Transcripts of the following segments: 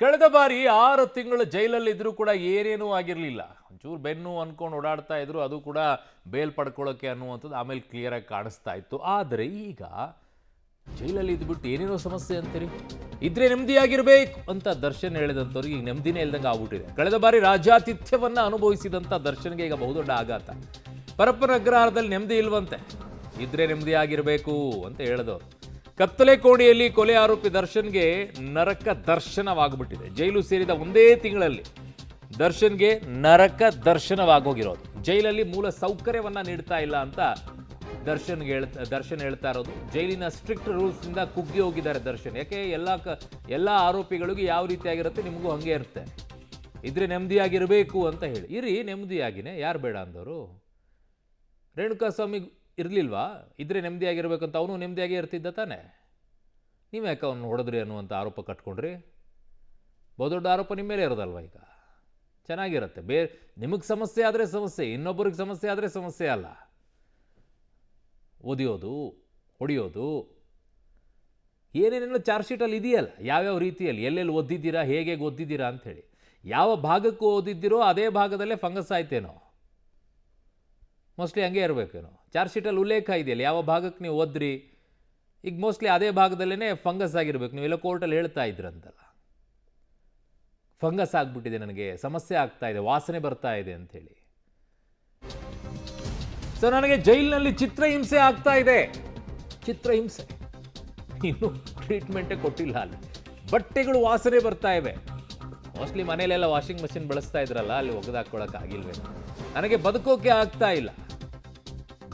ಕಳೆದ ಬಾರಿ 6 ತಿಂಗಳು ಜೈಲಲ್ಲಿ ಇದ್ರೂ ಕೂಡ ಏನೇನೂ ಆಗಿರಲಿಲ್ಲ. ಒಂಚೂರು ಬೆನ್ನು ಅನ್ಕೊಂಡು ಓಡಾಡ್ತಾ ಇದ್ರು, ಅದು ಕೂಡ ಬೇಲ್ ಪಡ್ಕೊಳ್ಳೋಕೆ ಅನ್ನುವಂಥದ್ದು ಆಮೇಲೆ ಕ್ಲಿಯರ್ ಆಗಿ ಕಾಣಿಸ್ತಾ ಇತ್ತು. ಆದರೆ ಈಗ ಜೈಲಲ್ಲಿ ಇದ್ಬಿಟ್ಟು ಏನೇನೋ ಸಮಸ್ಯೆ ಅಂತೀರಿ, ಇದ್ರೆ ನೆಮ್ಮದಿಯಾಗಿರ್ಬೇಕು ಅಂತ ದರ್ಶನ್ ಹೇಳಿದಂಥವ್ರಿಗೆ ಈಗ ನೆಮ್ಮದಿನೇ ಇಲ್ದಂಗೆ ಆಗ್ಬಿಟ್ಟಿದೆ. ಕಳೆದ ಬಾರಿ ರಾಜಾತಿಥ್ಯವನ್ನ ಅನುಭವಿಸಿದಂಥ ದರ್ಶನ್ಗೆ ಈಗ ಬಹುದೊಡ್ಡ ಆಘಾತ. ಪರಪ್ಪನ ಅಗ್ರಹಾರದಲ್ಲಿ ನೆಮ್ಮದಿ ಇಲ್ವಂತೆ, ಇದ್ರೆ ನೆಮ್ಮದಿಯಾಗಿರ್ಬೇಕು ಅಂತ ಹೇಳಿದವರು. ಕತ್ತಲೆ ಕೋಣೆಯಲ್ಲಿ ಕೊಲೆ ಆರೋಪಿ ದರ್ಶನ್ಗೆ ನರಕ ದರ್ಶನವಾಗ್ಬಿಟ್ಟಿದೆ. ಜೈಲು ಸೇರಿದ ಒಂದೇ ತಿಂಗಳಲ್ಲಿ ದರ್ಶನ್ಗೆ ನರಕ ದರ್ಶನವಾಗೋಗಿರೋದು. ಜೈಲಲ್ಲಿ ಮೂಲ ಸೌಕರ್ಯವನ್ನ ನೀಡ್ತಾ ಇಲ್ಲ ಅಂತ ದರ್ಶನ್ ಹೇಳ್ತಾ ಇರೋದು. ಜೈಲಿನ ಸ್ಟ್ರಿಕ್ಟ್ ರೂಲ್ಸ್ನಿಂದ ಕುಗ್ಗಿ ಹೋಗಿದ್ದಾರೆ ದರ್ಶನ್. ಯಾಕೆ ಎಲ್ಲ ಆರೋಪಿಗಳಿಗೂ ಯಾವ ರೀತಿಯಾಗಿರುತ್ತೆ, ನಿಮಗೂ ಹಂಗೆ ಇರುತ್ತೆ. ಇದ್ರೆ ನೆಮ್ಮದಿಯಾಗಿರಬೇಕು ಅಂತ ಹೇಳಿ ಇರಿ, ನೆಮ್ಮದಿಯಾಗಿನೇ ಯಾರು ಬೇಡ ಅಂದವರು. ರೇಣುಕಾಸ್ವಾಮಿ ಇರಲಿಲ್ವಾ, ಇದ್ರೆ ನೆಮ್ಮದಿಯಾಗಿರ್ಬೇಕಂತ ಅವನು ನೆಮ್ಮದಿಯಾಗೇ ಇರ್ತಿದ್ದ ತಾನೆ. ನೀವು ಯಾಕೆ ಅವನು ಹೊಡೆದ್ರಿ ಅನ್ನುವಂಥ ಆರೋಪ ಕಟ್ಕೊಂಡ್ರಿ? ಬಹುದೊಡ್ಡ ಆರೋಪ ನಿಮ್ಮ ಮೇಲೆ ಇರೋದಲ್ವ. ಈಗ ಚೆನ್ನಾಗಿರುತ್ತೆ, ನಿಮಗೆ ಸಮಸ್ಯೆ ಆದರೆ ಸಮಸ್ಯೆ, ಇನ್ನೊಬ್ಬರಿಗೆ ಸಮಸ್ಯೆ ಆದರೆ ಸಮಸ್ಯೆ ಅಲ್ಲ. ಓದಿಯೋದು, ಹೊಡೆಯೋದು, ಏನೇನೇನೋ ಚಾರ್ಜ್ ಶೀಟಲ್ಲಿ ಇದೆಯಲ್ಲ, ಯಾವ್ಯಾವ ರೀತಿಯಲ್ಲಿ ಎಲ್ಲೆಲ್ಲಿ ಓದಿದ್ದೀರಾ, ಹೇಗೆ ಓದಿದ್ದೀರಾ ಅಂಥೇಳಿ. ಯಾವ ಭಾಗಕ್ಕೂ ಓದಿದ್ದೀರೋ ಅದೇ ಭಾಗದಲ್ಲೇ ಫಂಗಸ್ ಆಯ್ತೇನೋ, ಮೋಸ್ಟ್ಲಿ ಹಂಗೆ ಇರಬೇಕೇನೋ. ಚಾರ್ಜ್ ಶೀಟಲ್ಲಿ ಉಲ್ಲೇಖ ಇದೆಯಲ್ಲ, ಯಾವ ಭಾಗಕ್ಕೆ ನೀವು ಓದ್ರಿ, ಈಗ ಮೋಸ್ಟ್ಲಿ ಅದೇ ಭಾಗದಲ್ಲೇ ಫಂಗಸ್ ಆಗಿರ್ಬೇಕು. ನೀವೆಲ್ಲ ಕೋರ್ಟಲ್ಲಿ ಹೇಳ್ತಾ ಇದ್ರಂತಲ್ಲ, ಫಂಗಸ್ ಆಗಿಬಿಟ್ಟಿದೆ, ನನಗೆ ಸಮಸ್ಯೆ ಆಗ್ತಾ ಇದೆ, ವಾಸನೆ ಬರ್ತಾ ಇದೆ ಅಂಥೇಳಿ. ಸೊ ನನಗೆ ಜೈಲಿನಲ್ಲಿ ಚಿತ್ರಹಿಂಸೆ ಆಗ್ತಾ ಇದೆ, ಚಿತ್ರಹಿಂಸೆ. ಇನ್ನು ಟ್ರೀಟ್ಮೆಂಟೇ ಕೊಟ್ಟಿಲ್ಲ, ಅಲ್ಲಿ ಬಟ್ಟೆಗಳು ವಾಸನೆ ಬರ್ತಾ ಇವೆ. ಮೋಸ್ಟ್ಲಿ ಮನೇಲೆಲ್ಲ ವಾಷಿಂಗ್ ಮಷಿನ್ ಬಳಸ್ತಾ ಇದ್ರಲ್ಲ, ಅಲ್ಲಿ ಒಗೆದಾಕೊಳ್ಳೋಕೆ ಆಗಿಲ್ವೇ. ನನಗೆ ಬದುಕೋಕೆ ಆಗ್ತಾ ಇಲ್ಲ,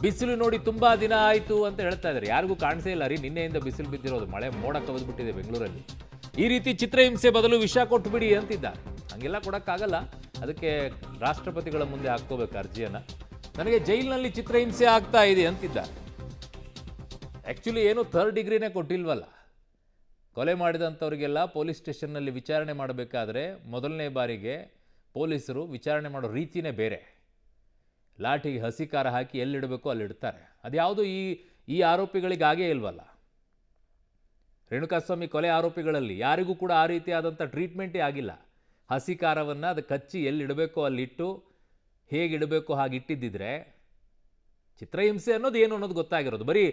ಬಿಸಿಲು ನೋಡಿ ತುಂಬಾ ದಿನ ಆಯಿತು ಅಂತ ಹೇಳ್ತಾ ಇದ್ದಾರೆ. ಯಾರಿಗೂ ಕಾಣಿಸೇ ಇಲ್ಲ ರೀ, ನಿನ್ನೆಯಿಂದ ಬಿಸಿಲು ಬಿದ್ದಿರೋದು, ಮಳೆ ಮೋಡ ಕವಿದ್ಬಿಟ್ಟಿದೆ ಬೆಂಗಳೂರಲ್ಲಿ. ಈ ರೀತಿ ಚಿತ್ರಹಿಂಸೆ ಬದಲು ವಿಷ ಕೊಟ್ಟುಬಿಡಿ ಅಂತಿದ್ದಾರೆ. ಹಂಗೆಲ್ಲ ಕೊಡೋಕ್ಕಾಗಲ್ಲ, ಅದಕ್ಕೆ ರಾಷ್ಟ್ರಪತಿಗಳ ಮುಂದೆ ಹಾಕ್ಕೋಬೇಕು ಅರ್ಜಿಯನ್ನು. ನನಗೆ ಜೈಲಿನಲ್ಲಿ ಚಿತ್ರಹಿಂಸೆ ಆಗ್ತಾ ಇದೆ ಅಂತಿದ್ದಾರೆ. ಆ್ಯಕ್ಚುಲಿ ಏನು 3rd ಡಿಗ್ರಿನೇ ಕೊಟ್ಟಿಲ್ವಲ್ಲ. ಕೊಲೆ ಮಾಡಿದಂಥವ್ರಿಗೆಲ್ಲ ಪೊಲೀಸ್ ಸ್ಟೇಷನ್ನಲ್ಲಿ ವಿಚಾರಣೆ ಮಾಡಬೇಕಾದ್ರೆ ಮೊದಲನೇ ಬಾರಿಗೆ ಪೊಲೀಸರು ವಿಚಾರಣೆ ಮಾಡೋ ರೀತಿಯೇ ಬೇರೆ. ಲಾಠಿಗೆ ಹಸಿ ಖಾರ ಹಾಕಿ ಎಲ್ಲಿಡಬೇಕು ಅಲ್ಲಿಡ್ತಾರೆ. ಅದ್ಯಾವುದು ಈ ಆರೋಪಿಗಳಿಗೆ ಆಗೇ ಇಲ್ವಲ್ಲ. ರೇಣುಕಾಸ್ವಾಮಿ ಕೊಲೆ ಆರೋಪಿಗಳಲ್ಲಿ ಯಾರಿಗೂ ಕೂಡ ಆ ರೀತಿಯಾದಂಥ ಟ್ರೀಟ್ಮೆಂಟೇ ಆಗಿಲ್ಲ. ಹಸಿ ಖಾರವನ್ನು ಅದಕ್ಕೆ ಹಚ್ಚಿ ಎಲ್ಲಿಡಬೇಕೋ ಅಲ್ಲಿಟ್ಟು, ಹೇಗಿಡಬೇಕು ಹಾಗೆ ಇಟ್ಟಿದ್ದಿದ್ರೆ ಚಿತ್ರಹಿಂಸೆ ಅನ್ನೋದು ಏನು ಅನ್ನೋದು ಗೊತ್ತಾಗಿರೋದು. ಬರೀ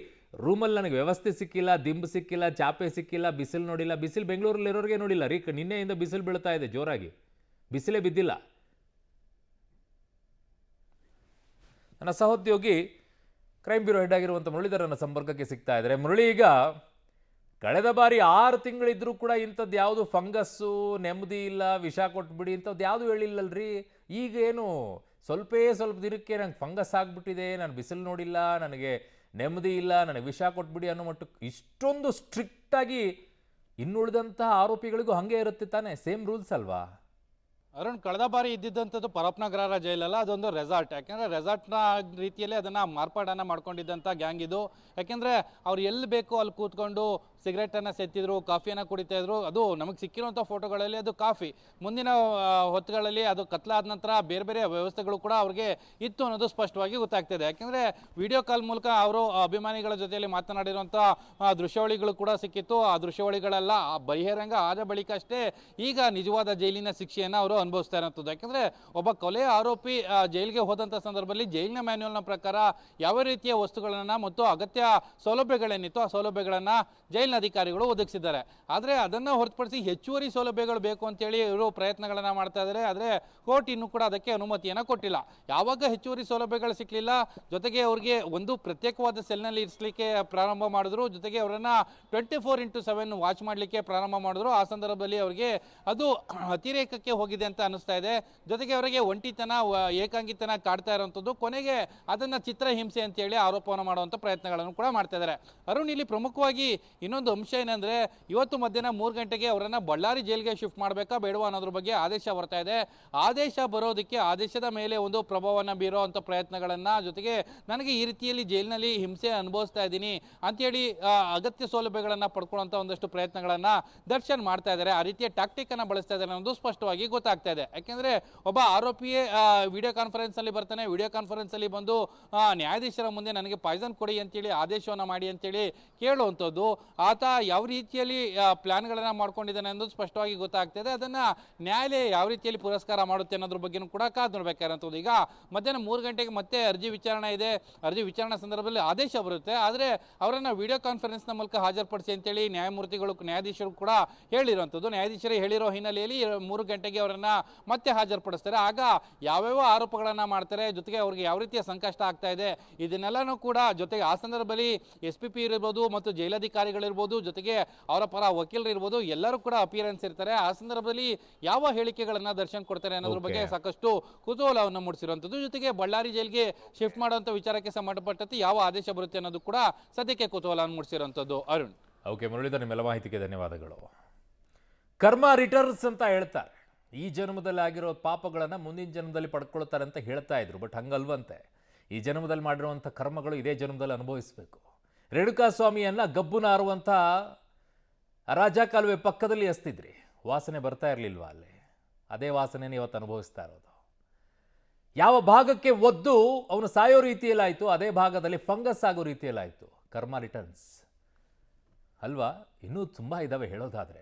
ರೂಮಲ್ಲಿ ನನಗೆ ವ್ಯವಸ್ಥೆ ಸಿಕ್ಕಿಲ್ಲ, ದಿಂಬು ಸಿಕ್ಕಿಲ್ಲ, ಚಾಪೆ ಸಿಕ್ಕಿಲ್ಲ, ಬಿಸಿಲು ನೋಡಿಲ್ಲ. ಬಿಸಿಲು ಬೆಂಗಳೂರಲ್ಲಿರೋರಿಗೆ ನೋಡಿಲ್ಲ ರೀ, ನಿನ್ನೆಯಿಂದ ಬಿಸಿಲು ಬೀಳ್ತಾ ಇದೆ ಜೋರಾಗಿ, ಬಿಸಿಲೇ ಬಿದ್ದಿಲ್ಲ. ನನ್ನ ಸಹೋದ್ಯೋಗಿ ಕ್ರೈಮ್ ಬ್ಯೂರೋ ಹೆಡ್ ಆಗಿರುವಂಥ ಮುರಳೀಧರ್ ನನ್ನ ಸಂಪರ್ಕಕ್ಕೆ ಸಿಗ್ತಾ ಇದ್ದಾರೆ. ಮುರಳಿ, ಈಗ ಕಳೆದ ಬಾರಿ 6 ತಿಂಗಳಿದ್ರೂ ಕೂಡ ಇಂಥದ್ದು ಯಾವುದು ಫಂಗಸ್ಸು, ನೆಮ್ಮದಿ ಇಲ್ಲ, ವಿಷ ಕೊಟ್ಬಿಡಿ ಇಂಥದ್ದು ಯಾವುದು ಹೇಳಿಲ್ಲಲ್ರಿ. ಈಗ ಏನು ಸ್ವಲ್ಪ ದಿನಕ್ಕೆ ನಂಗೆ ಫಂಗಸ್ ಆಗಿಬಿಟ್ಟಿದೆ, ನಾನು ಬಿಸಿಲು ನೋಡಿಲ್ಲ, ನನಗೆ ನೆಮ್ಮದಿ ಇಲ್ಲ, ನನಗೆ ವಿಷ ಕೊಟ್ಬಿಡಿ ಅನ್ನೋ ಮಟ್ಟಕ್ಕೆ ಇಷ್ಟೊಂದು ಸ್ಟ್ರಿಕ್ಟಾಗಿ ಇನ್ನುಳಿದಂತಹ ಆರೋಪಿಗಳಿಗೂ ಹಾಗೆ ಇರುತ್ತೆ ತಾನೇ, ಸೇಮ್ ರೂಲ್ಸ್ ಅಲ್ವಾ? ಅರುಣ್, ಕಳೆದ ಬಾರಿ ಇದ್ದಿದ್ದಂಥದ್ದು ಪರಪ್ಪನ ಅಗ್ರಹಾರ ಜೈಲಲ್ಲ, ಅದೊಂದು ರೆಸಾರ್ಟ್. ಯಾಕೆಂದರೆ ರೆಸಾರ್ಟ್ನ ರೀತಿಯಲ್ಲಿ ಅದನ್ನು ಮಾರ್ಪಾಡನ್ನು ಮಾಡ್ಕೊಂಡಿದ್ದಂಥ ಗ್ಯಾಂಗ್ ಇದು. ಯಾಕೆಂದರೆ ಅವ್ರು ಎಲ್ಲಿ ಬೇಕೋ ಅಲ್ಲಿ ಕೂತ್ಕೊಂಡು ಸಿಗರೇಟನ್ನು ಸೆತ್ತಿದ್ರು, ಕಾಫಿಯನ್ನು ಕುಡಿತಾ ಇದ್ರು. ಅದು ನಮಗೆ ಸಿಕ್ಕಿರುವಂಥ ಫೋಟೋಗಳಲ್ಲಿ ಅದು ಕಾಫಿ. ಮುಂದಿನ ಹೊತ್ತುಗಳಲ್ಲಿ ಅದು ಕತ್ಲಾದ ನಂತರ ಬೇರೆ ಬೇರೆ ವ್ಯವಸ್ಥೆಗಳು ಕೂಡ ಅವ್ರಿಗೆ ಇತ್ತು ಅನ್ನೋದು ಸ್ಪಷ್ಟವಾಗಿ ಗೊತ್ತಾಗ್ತಿದೆ. ಯಾಕೆಂದರೆ ವಿಡಿಯೋ ಕಾಲ್ ಮೂಲಕ ಅವರು ಅಭಿಮಾನಿಗಳ ಜೊತೆಯಲ್ಲಿ ಮಾತನಾಡಿರುವಂಥ ದೃಶ್ಯಾವಳಿಗಳು ಕೂಡ ಸಿಕ್ಕಿತ್ತು. ಆ ದೃಶ್ಯಾವಳಿಗಳೆಲ್ಲ ಬಹಿರಂಗ ಆದ ಬಳಿಕ ಅಷ್ಟೇ ಈಗ ನಿಜವಾದ ಜೈಲಿನ ಶಿಕ್ಷೆಯನ್ನು ಅವರು ಅನುಭವಿಸ್ತಾ ಇರೋಂಥದ್ದು. ಯಾಕೆಂದರೆ ಒಬ್ಬ ಕೊಲೆ ಆರೋಪಿ ಜೈಲಿಗೆ ಹೋದಂಥ ಸಂದರ್ಭದಲ್ಲಿ ಜೈಲಿನ ಮ್ಯಾನ್ಯುವಲ್ನ ಪ್ರಕಾರ ಯಾವ ರೀತಿಯ ವಸ್ತುಗಳನ್ನು ಮತ್ತು ಅಗತ್ಯ ಸೌಲಭ್ಯಗಳೇನಿತ್ತು ಆ ಸೌಲಭ್ಯಗಳನ್ನು ಜೈಲಿನ ಅಧಿಕಾರಿಗಳು ಒದಗಿಸಿದ್ದಾರೆ. ಆದರೆ ಅದನ್ನು ಹೊರತುಪಡಿಸಿ ಹೆಚ್ಚುವರಿ ಸೌಲಭ್ಯಗಳು ಬೇಕು ಅಂತೇಳಿ ಇವರು ಪ್ರಯತ್ನಗಳನ್ನು ಮಾಡ್ತಾ ಇದ್ದಾರೆ. ಆದರೆ ಕೋರ್ಟ್ ಇನ್ನೂ ಕೂಡ ಅದಕ್ಕೆ ಅನುಮತಿಯನ್ನು ಕೊಟ್ಟಿಲ್ಲ. ಯಾವಾಗ ಹೆಚ್ಚುವರಿ ಸೌಲಭ್ಯಗಳು ಸಿಕ್ಕಲಿಲ್ಲ, ಜೊತೆಗೆ ಅವರಿಗೆ ಒಂದು ಪ್ರತ್ಯೇಕವಾದ ಸೆಲ್ನಲ್ಲಿ ಇರಿಸಲಿಕ್ಕೆ ಪ್ರಾರಂಭ ಮಾಡಿದ್ರು, ಜೊತೆಗೆ ಅವರನ್ನು 24x7 ವಾಚ್ ಮಾಡಲಿಕ್ಕೆ ಪ್ರಾರಂಭ ಮಾಡಿದ್ರು. ಆ ಸಂದರ್ಭದಲ್ಲಿ ಅವರಿಗೆ ಅದು ಅತಿರೇಕಕ್ಕೆ ಹೋಗಿದೆ ಅಂತ ಅನಿಸ್ತಾ ಇದೆ. ಜೊತೆಗೆ ಅವರಿಗೆ ಒಂಟಿತನ, ಏಕಾಂಗಿತನ ಕಾಡ್ತಾ ಇರುವಂಥದ್ದು. ಕೊನೆಗೆ ಅದನ್ನು ಚಿತ್ರಹಿಂಸೆ ಅಂತೇಳಿ ಆರೋಪವನ್ನು ಮಾಡುವಂಥ ಪ್ರಯತ್ನಗಳನ್ನು ಕೂಡ ಮಾಡ್ತಾ ಇದ್ದಾರೆ. ಅರುಣ್, ಇಲ್ಲಿ ಪ್ರಮುಖವಾಗಿ ಇನ್ನೊಂದು ಅಂಶ ಏನಂದರೆ, ಇವತ್ತು ಮಧ್ಯಾಹ್ನ 3 ಗಂಟೆಗೆ ಅವರನ್ನು ಬಳ್ಳಾರಿ ಜೈಲಿಗೆ ಶಿಫ್ಟ್ ಮಾಡಬೇಕಾ ಬೇಡವಾ ಅನ್ನೋದ್ರ ಬಗ್ಗೆ ಆದೇಶ ಬರ್ತಾ ಇದೆ. ಆದೇಶ ಬರೋದಕ್ಕೆ ಆದೇಶದ ಮೇಲೆ ಒಂದು ಪ್ರಭಾವವನ್ನು ಬೀರೋ ಅಂಥ ಪ್ರಯತ್ನಗಳನ್ನು, ಜೊತೆಗೆ ನನಗೆ ಈ ರೀತಿಯಲ್ಲಿ ಜೈಲಿನಲ್ಲಿ ಹಿಂಸೆ ಅನುಭವಿಸ್ತಾ ಇದ್ದೀನಿ ಅಂತೇಳಿ ಅಗತ್ಯ ಸೌಲಭ್ಯಗಳನ್ನು ಪಡ್ಕೊಳ್ಳುವಂಥ ಒಂದಷ್ಟು ಪ್ರಯತ್ನಗಳನ್ನು ದರ್ಶನ್ ಮಾಡ್ತಾ ಇದ್ದಾರೆ. ಆ ರೀತಿಯ ಟ್ಯಾಕ್ಟಿಕ್ ಅನ್ನು ಬಳಸ್ತಾ ಇದ್ದಾರೆ ಅನ್ನೋದು ಸ್ಪಷ್ಟವಾಗಿ ಗೊತ್ತಾಗ್ತಾ ಇದೆ. ಯಾಕೆಂದರೆ ಒಬ್ಬ ಆರೋಪಿಯೇ ವಿಡಿಯೋ ಕಾನ್ಫರೆನ್ಸಲ್ಲಿ ಬರ್ತಾನೆ, ವಿಡಿಯೋ ಕಾನ್ಫರೆನ್ಸಲ್ಲಿ ಬಂದು ನ್ಯಾಯಾಧೀಶರ ಮುಂದೆ ನನಗೆ ಪಾಯ್ಸನ್ ಕೊಡಿ ಅಂತೇಳಿ ಆದೇಶವನ್ನು ಮಾಡಿ ಅಂತೇಳಿ ಕೇಳುವಂಥದ್ದು. ಆತ ಯಾವ ರೀತಿಯಲ್ಲಿ ಪ್ಲಾನ್ಗಳನ್ನು ಮಾಡ್ಕೊಂಡಿದ್ದಾನೆ ಅನ್ನೋದು ಸ್ಪಷ್ಟವಾಗಿ ಗೊತ್ತಾಗ್ತಿದೆ. ಅದನ್ನು ನ್ಯಾಯಾಲಯ ಯಾವ ರೀತಿಯಲ್ಲಿ ಪುರಸ್ಕಾರ ಮಾಡುತ್ತೆ ಅನ್ನೋದ್ರ ಬಗ್ಗೆನೂ ಕೂಡ ಕಾದು ನೋಡಬೇಕಾಗಿರೋಂಥದ್ದು. ಈಗ ಮಧ್ಯಾಹ್ನ 3 ಗಂಟೆಗೆ ಮತ್ತೆ ಅರ್ಜಿ ವಿಚಾರಣೆ ಇದೆ. ಅರ್ಜಿ ವಿಚಾರಣೆ ಸಂದರ್ಭದಲ್ಲಿ ಆದೇಶ ಬರುತ್ತೆ. ಆದರೆ ಅವರನ್ನು ವಿಡಿಯೋ ಕಾನ್ಫರೆನ್ಸ್ನ ಮೂಲಕ ಹಾಜರುಪಡಿಸಿ ಅಂತೇಳಿ ನ್ಯಾಯಾಧೀಶರು ಕೂಡ ಹೇಳಿರುವಂಥದ್ದು. ನ್ಯಾಯಾಧೀಶರೇ ಹೇಳಿರೋ ಹಿನ್ನೆಲೆಯಲ್ಲಿ 3 ಗಂಟೆಗೆ ಅವರನ್ನು ಮತ್ತೆ ಹಾಜರುಪಡಿಸ್ತಾರೆ. ಆಗ ಯಾವ್ಯಾವ ಆರೋಪಗಳನ್ನು ಮಾಡ್ತಾರೆ, ಜೊತೆಗೆ ಅವ್ರಿಗೆ ಯಾವ ರೀತಿಯ ಸಂಕಷ್ಟ ಆಗ್ತಾ ಇದೆ ಇದನ್ನೆಲ್ಲನೂ ಕೂಡ, ಜೊತೆಗೆ ಆ ಸಂದರ್ಭದಲ್ಲಿ SPP ಇರ್ಬೋದು ಮತ್ತು ಜೈಲಾಧಿಕಾರಿಗಳಿರ್ಬೋದು, ಜೊತೆಗೆ ಅವರ ಪರ ವಕೀಲರು ಇರ್ಬೋದು, ಎಲ್ಲರೂ ಕೂಡ ಅಪಿಯರೆನ್ಸ್ ಇರ್ತಾರೆ. ಆ ಸಂದರ್ಭದಲ್ಲಿ ಯಾವ ಹೇಳಿಕೆಗಳನ್ನು ದರ್ಶನ್ ಕೊಡ್ತಾರೆ ಅನ್ನೋದ್ರ ಬಗ್ಗೆ ಸಾಕಷ್ಟು ಕುತೂಹಲವನ್ನು ಮೂಡಿಸಿರುವಂಥದ್ದು. ಜೊತೆಗೆ ಬಳ್ಳಾರಿ ಜೈಲಿಗೆ ಶಿಫ್ಟ್ ಮಾಡುವಂಥ ವಿಚಾರಕ್ಕೆ ಸಂಬಂಧಪಟ್ಟಂತೆ ಯಾವ ಆದೇಶ ಬರುತ್ತೆ ಅನ್ನೋದು ಕೂಡ ಸದ್ಯಕ್ಕೆ ಕುತೂಹಲ ಮೂಡಿಸಿರುವಂಥದ್ದು. ಅರುಣ್. ಓಕೆ ಮುರಳೀಧರ್, ನಿಮ್ಮೆಲ್ಲ ಮಾಹಿತಿಗೆ ಧನ್ಯವಾದಗಳು. ಕರ್ಮ ರಿಟರ್ನ್ಸ್ ಅಂತ ಹೇಳ್ತಾರೆ. ಈ ಜನ್ಮದಲ್ಲಿ ಆಗಿರೋ ಪಾಪಗಳನ್ನು ಮುಂದಿನ ಜನ್ಮದಲ್ಲಿ ಪಡ್ಕೊಳ್ತಾರೆ ಅಂತ ಹೇಳ್ತಾ ಇದ್ರು. ಬಟ್ ಹಂಗಲ್ವಂತೆ. ಈ ಜನ್ಮದಲ್ಲಿ ಮಾಡಿರುವಂಥ ಕರ್ಮಗಳು ಇದೇ ಜನ್ಮದಲ್ಲಿ ಅನುಭವಿಸಬೇಕು. ರೇಣುಕಾಸ್ವಾಮಿಯನ್ನು ಗಬ್ಬು ನಾರುವಂಥ ರಾಜ ಕಾಲುವೆ ಪಕ್ಕದಲ್ಲಿ ಎಸ್ತಿದ್ರಿ. ವಾಸನೆ ಬರ್ತಾ ಇರಲಿಲ್ವಾ ಅಲ್ಲಿ? ಅದೇ ವಾಸನೆನ ಇವತ್ತು ಅನುಭವಿಸ್ತಾ ಇರೋದು. ಯಾವ ಭಾಗಕ್ಕೆ ಒದ್ದು ಅವನು ಸಾಯೋ ರೀತಿಯಲ್ಲಾಯಿತು, ಅದೇ ಭಾಗದಲ್ಲಿ ಫಂಗಸ್ ಆಗೋ ರೀತಿಯಲ್ಲಾಯಿತು. ಕರ್ಮ ರಿಟರ್ನ್ಸ್ ಅಲ್ವಾ? ಇನ್ನೂ ತುಂಬ ಇದ್ದಾವೆ ಹೇಳೋದಾದರೆ.